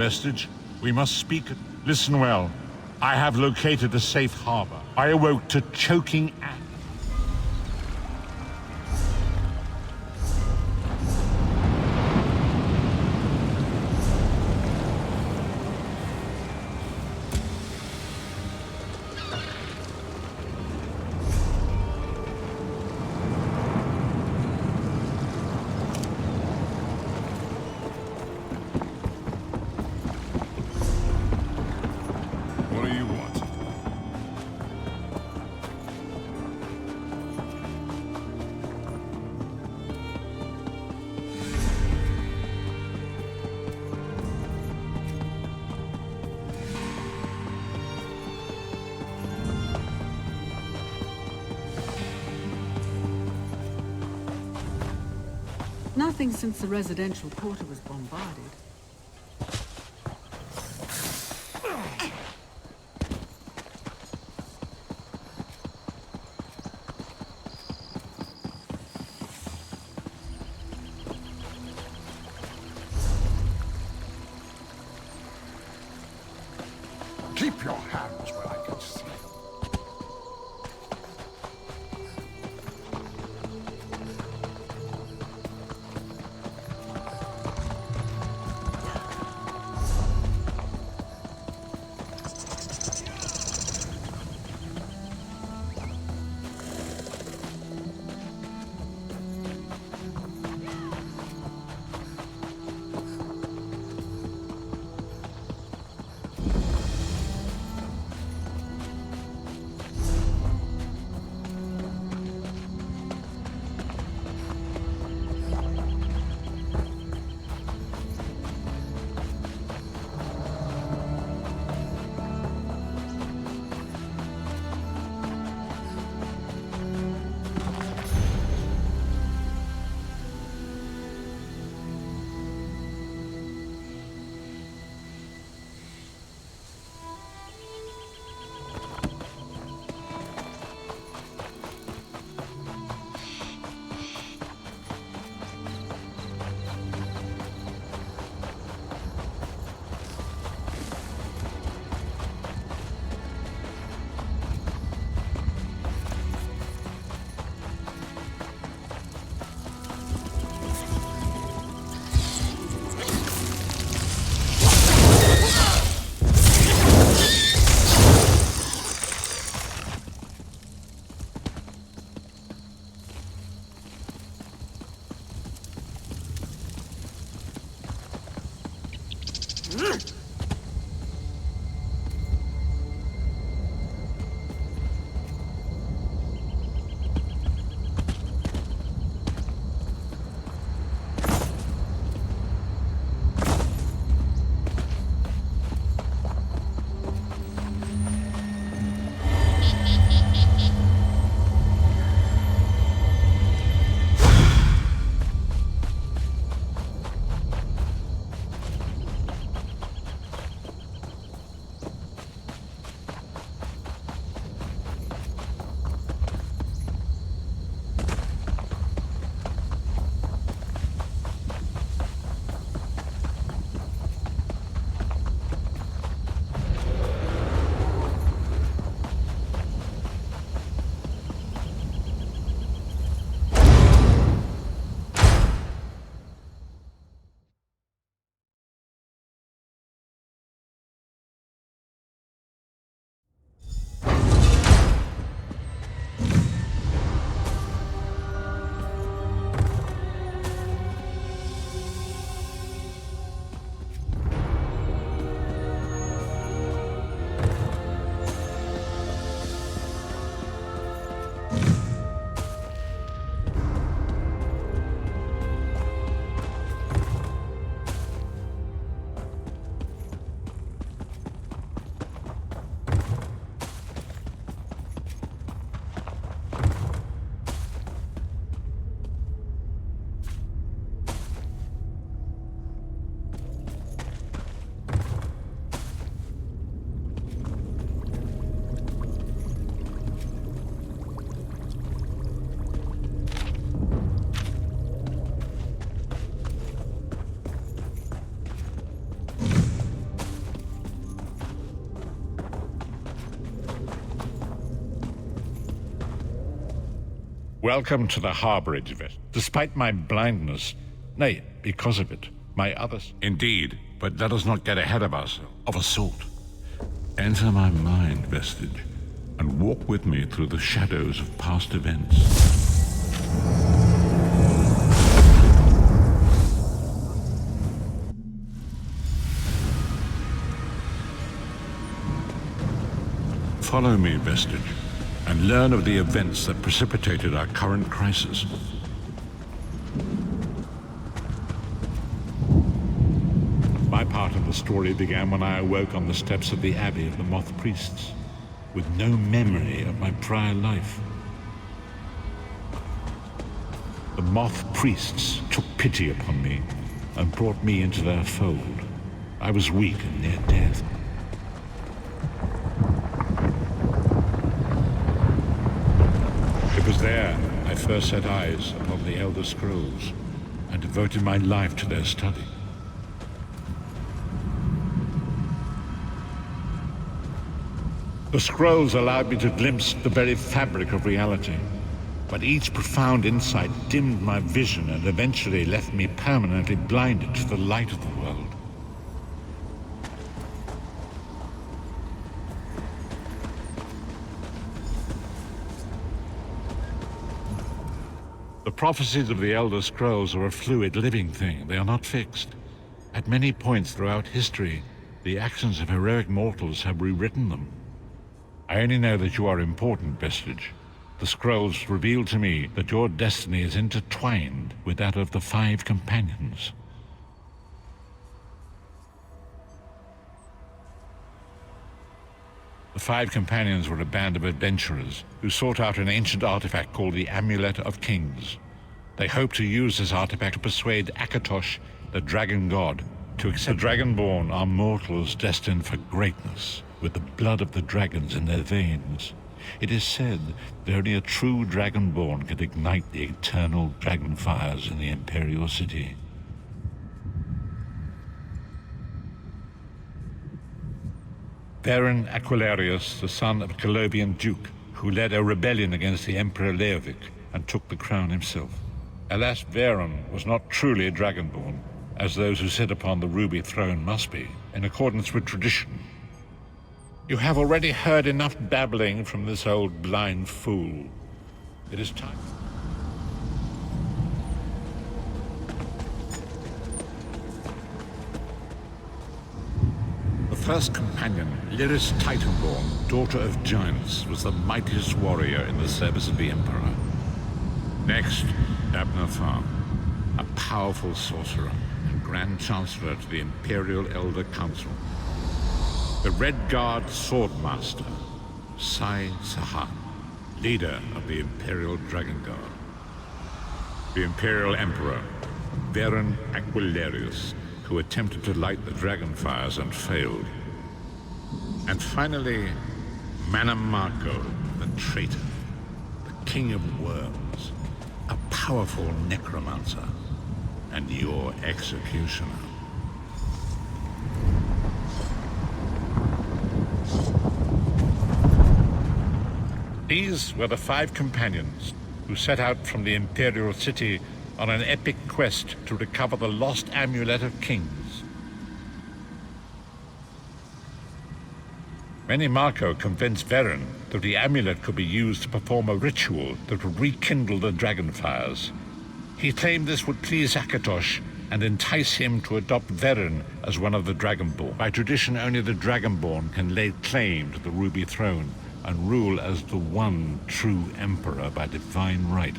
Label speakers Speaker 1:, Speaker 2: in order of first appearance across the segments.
Speaker 1: Vestige, we must speak. Listen well. I have located a safe harbor. I awoke to choking act.
Speaker 2: What do you want?
Speaker 3: Nothing since the residential quarter was bombarded.
Speaker 2: Keep your hands where I can see.
Speaker 1: Welcome to the harborage, Vet. Despite my blindness, nay, because of it, my others... Indeed, but let us not get ahead of ourselves. Of a sort. Enter my mind, Vestige, and walk with me through the shadows of past events. Follow me, Vestige, and learn of the events that precipitated our current crisis. My part of the story began when I awoke on the steps of the Abbey of the Moth Priests, with no memory of my prior life. The Moth Priests took pity upon me and brought me into their fold. I was weak and near death. It was there I first set eyes upon the Elder Scrolls and devoted my life to their study. The scrolls allowed me to glimpse the very fabric of reality, but each profound insight dimmed my vision and eventually left me permanently blinded to the light of the world. The prophecies of the Elder Scrolls are a fluid, living thing. They are not fixed. At many points throughout history, the actions of heroic mortals have rewritten them. I only know that you are important, Vestige. The scrolls reveal to me that your destiny is intertwined with that of the 5 companions. The 5 companions were a band of adventurers who sought out an ancient artifact called the Amulet of Kings. They hoped to use this artifact to persuade Akatosh, the dragon god, to accept. The Dragonborn are mortals destined for greatness, with the blood of the dragons in their veins. It is said that only a true Dragonborn can ignite the eternal dragon fires in the Imperial City. Varen Aquilarius, the son of a Colovian duke, who led a rebellion against the Emperor Leovic and took the crown himself. Alas, Varen was not truly a Dragonborn, as those who sit upon the ruby throne must be, in accordance with tradition. You have already heard enough babbling from this old blind fool. It is time. The first companion, Lyris Titanborn, daughter of giants, was the mightiest warrior in the service of the Emperor. Next, Abner Farm, a powerful sorcerer and Grand Chancellor to the Imperial Elder Council. The Red Guard Swordmaster, Sai Sahan, leader of the Imperial Dragon Guard. The Imperial Emperor, Varen Aquilarius, who attempted to light the dragon fires and failed. And finally, Manamarco, the traitor, the King of Worms, a powerful necromancer, and your executioner. These were the 5 companions who set out from the Imperial City on an epic quest to recover the lost Amulet of Kings. Manamarco convinced Varen that the amulet could be used to perform a ritual that would rekindle the dragon fires. He claimed this would please Akatosh and entice him to adopt Varen as one of the Dragonborn. By tradition, only the Dragonborn can lay claim to the Ruby Throne and rule as the one true emperor by divine right.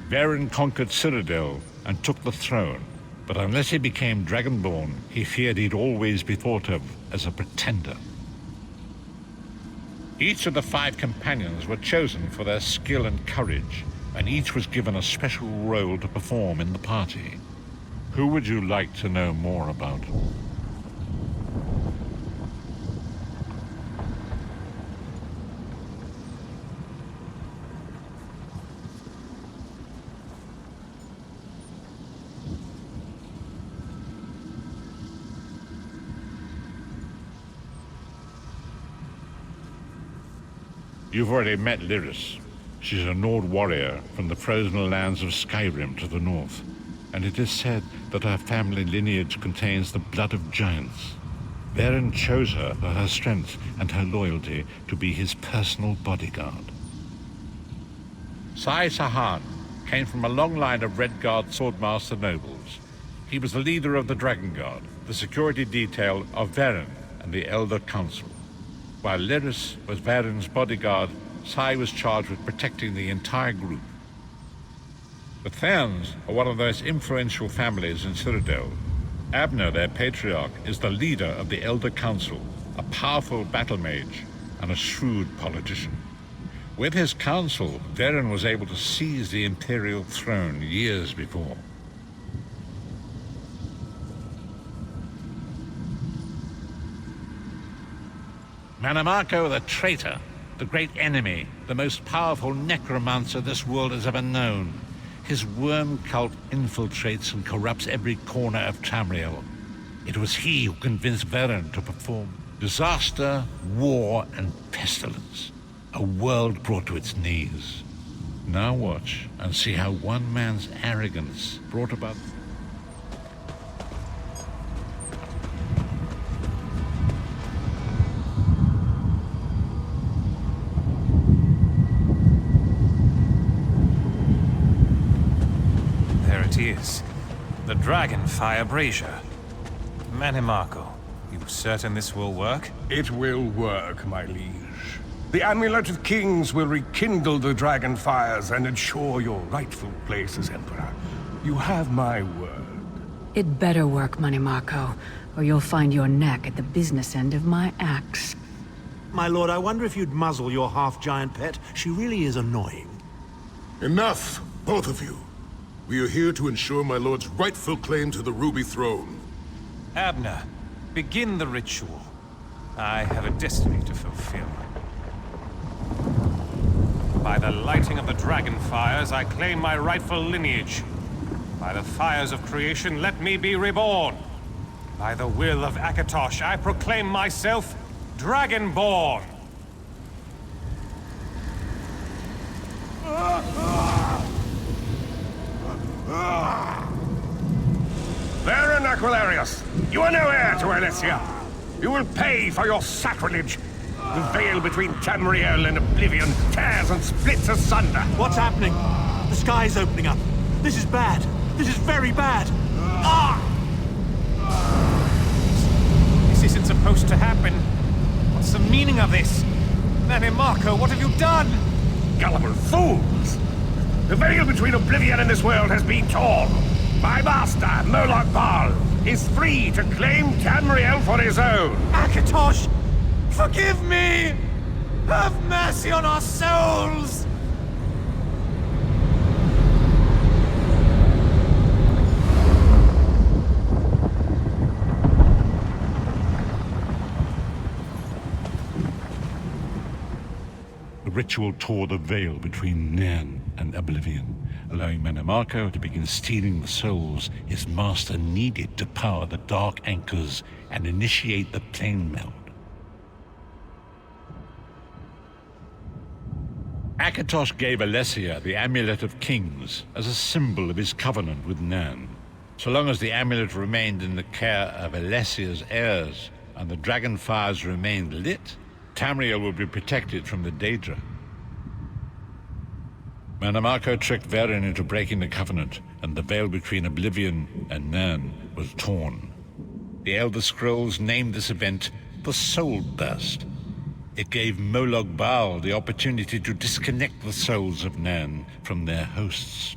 Speaker 1: Varen conquered Cyrodiil and took the throne, but unless he became Dragonborn, he feared he'd always be thought of as a pretender. Each of the 5 companions were chosen for their skill and courage, and each was given a special role to perform in the party. Who would you like to know more about? You've already met Lyris. She's a Nord warrior from the frozen lands of Skyrim to the north, and it is said that her family lineage contains the blood of giants. Varen chose her for her strength and her loyalty to be his personal bodyguard. Sai Sahan came from a long line of Redguard swordmaster nobles. He was the leader of the Dragon Guard, the security detail of Varen and the Elder Council. While Lyris was Varen's bodyguard, Sai was charged with protecting the entire group. The Therns are one of the most influential families in Citadel. Abner, their patriarch, is the leader of the Elder Council, a powerful battle mage and a shrewd politician. With his council, Varen was able to seize the Imperial throne years before. Manamako the traitor, the great enemy, the most powerful necromancer this world has ever known. His worm cult infiltrates and corrupts every corner of Tamriel. It was he who convinced Varen to perform disaster, war, and pestilence. A world brought to its knees. Now watch and see how one man's arrogance brought about...
Speaker 4: There it is. The Dragonfire Brazier. Manimako, you certain this will work?
Speaker 2: It will work, my liege. The Amulet of Kings will rekindle the dragon fires and ensure your rightful place as Emperor. You have my word.
Speaker 3: It better work, Manimako, or you'll find your neck at the business end of my axe.
Speaker 5: My lord, I wonder if you'd muzzle your half-giant pet. She really is annoying.
Speaker 6: Enough, both of you. We are here to ensure my lord's rightful claim to the Ruby Throne.
Speaker 4: Abner, begin the ritual. I have a destiny to fulfill. By the lighting of the dragon fires, I claim my rightful lineage. By the fires of creation, let me be reborn. By the will of Akatosh, I proclaim myself Dragonborn.
Speaker 2: Varen Aquilarius, you are no heir to Alessia. You will pay for your sacrilege. The veil between Tamriel and Oblivion tears and splits asunder.
Speaker 5: What's happening? The sky's opening up. This is bad. This is very bad. Ah!
Speaker 4: This isn't supposed to happen. What's the meaning of this? Manimako, what have you done?
Speaker 2: Gullible fools! The veil between Oblivion and this world has been torn. My master, Moloch Baal, is free to claim Tamriel for his own.
Speaker 4: Akatosh! Forgive me! Have mercy on our souls!
Speaker 1: The ritual tore the veil between Nairn and Oblivion, allowing Manamako to begin stealing the souls his master needed to power the dark anchors and initiate the plane meld. Akatosh gave Alessia the Amulet of Kings as a symbol of his covenant with Nairn. So long as the amulet remained in the care of Alessia's heirs and the dragon fires remained lit, Tamriel would be protected from the Daedra. Manamako tricked Varen into breaking the covenant, and the veil between Oblivion and Nairn was torn. The Elder Scrolls named this event the Soul Burst. It gave Moloch Baal the opportunity to disconnect the souls of Nairn from their hosts.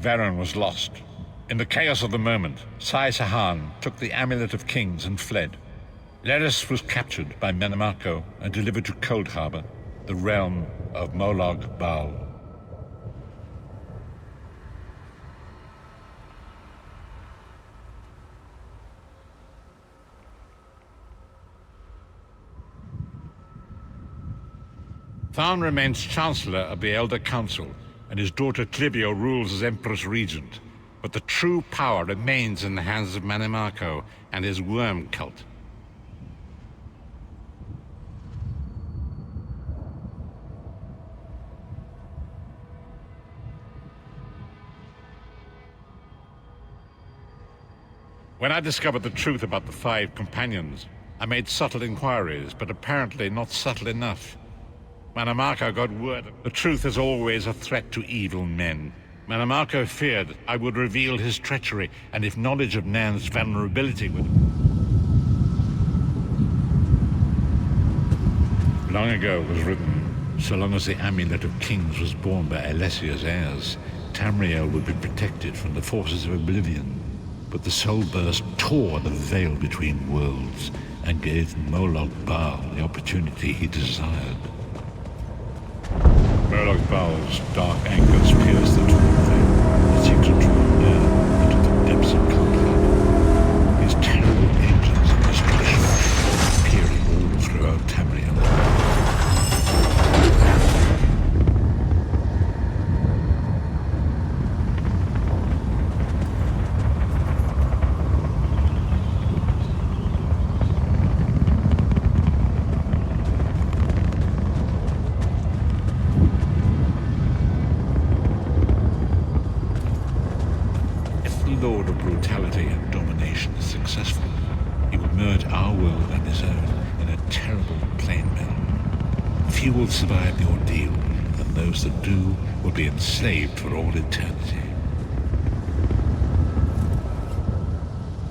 Speaker 1: Varen was lost. In the chaos of the moment, Sai Sahan took the Amulet of Kings and fled. Lyris was captured by Manamako and delivered to Cold Harbor, the realm of Moloch Baal. Tharn remains Chancellor of the Elder Council, and his daughter Clivio rules as Empress Regent. But the true power remains in the hands of Manimarco and his worm cult. When I discovered the truth about the 5 companions, I made subtle inquiries, but apparently not subtle enough. Manimarco got word. The truth is always a threat to evil men. Manimarco feared I would reveal his treachery, and if knowledge of Nan's vulnerability would... Long ago it was written, so long as the Amulet of Kings was borne by Alessia's heirs, Tamriel would be protected from the forces of oblivion. But the soul burst tore the veil between worlds and gave Moloch Baal the opportunity he desired. Moloch Baal's dark anchors pierced the torn veil and seemed to draw near into the depths of conflict. His terrible engines of destruction appearing all throughout Tamriel. Lord of brutality and domination is successful, he will merge our world and his own in a terrible plain mill. Few will survive the ordeal, and those that do will be enslaved for all eternity.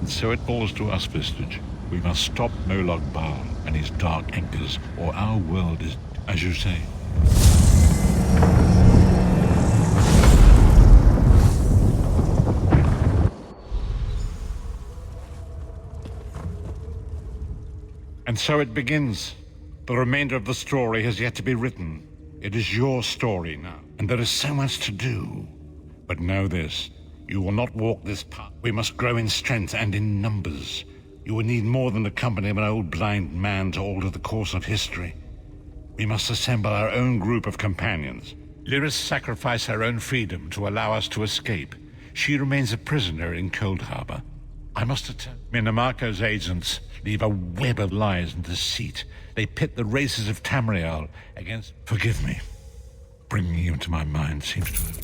Speaker 1: And so it falls to us, Vistage. We must stop Moloch Baal and his dark anchors, or our world is, as you say, and so it begins. The remainder of the story has yet to be written. It is your story now, and there is so much to do. But know this, you will not walk this path. We must grow in strength and in numbers. You will need more than the company of an old blind man to alter the course of history. We must assemble our own group of companions. Lyris sacrificed her own freedom to allow us to escape. She remains a prisoner in Cold Harbor. I must attend. Manimarco's agents leave a web of lies and deceit. They pit the races of Tamriel against... Forgive me. Bringing you into my mind seems to have...